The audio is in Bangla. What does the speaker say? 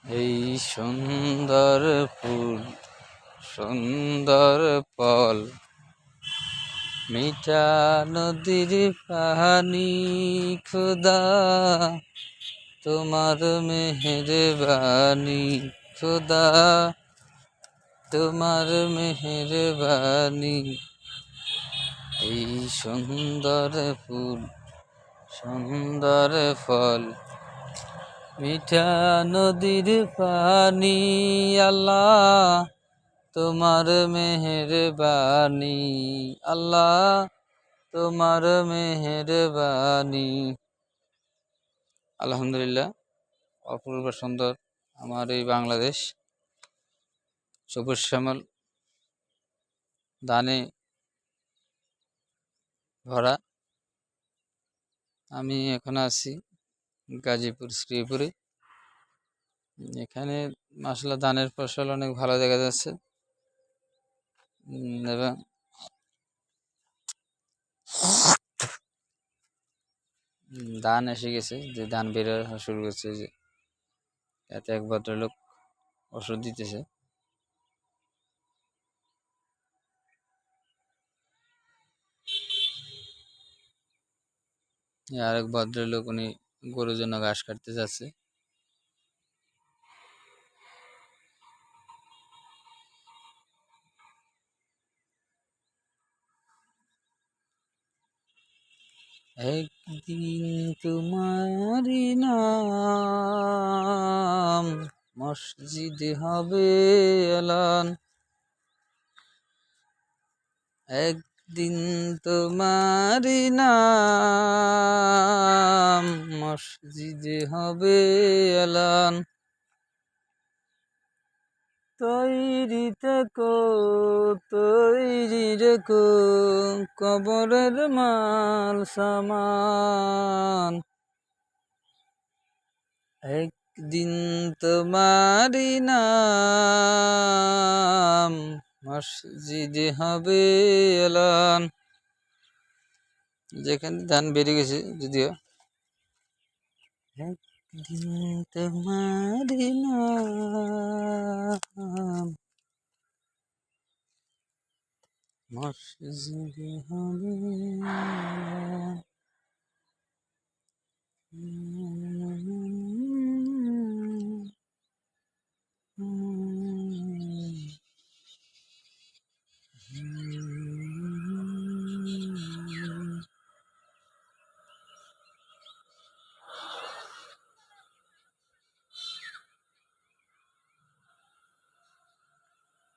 এই সুন্দর ফুল সুন্দর ফল, মিঠা নদীর পানি, খুদা তোমার মেহেরবানি, খুদা তোমার মেহেরবানি। এই সুন্দর ফুল সুন্দর ফল, মিঠা নদীর পানি, আল্লাহ তোমার মেহেরবানি, আল্লাহ তোমার মেহেরবানি। আলহামদুলিল্লাহ, অপূর্ব সুন্দর আমার এই বাংলাদেশ, সবুজ শ্যামল ধানে ভরা। আমি এখন আছি গাজীপুর শ্রীপুরে। এখানে মাশাআল্লাহ ধানের ফসল অনেক ভালো দেখা যাচ্ছে এবং ধান এসে গেছে, যে ধান বের হওয়া শুরু করছে, যে এতে এক ভদ্রলোক ওষুধ দিতেছে। আরেক ভদ্রলোক উনি গরুর জন্য ঘাস কাটতে যাচ্ছে। একদিন তোমারি নাম মসজিদে হবে এলান, একদিন তোমারি নাম মসজিদে হবে এলান। তৈরি থেকো তৈরি রেখো কবরের মাল সামান, একদিন তোমারি নাম মসজিদে হবে এলান। যেখানে ধান বেরিয়ে গেছে যদিও, একদিন তোমারি নাম মসজিদে হবে এলান।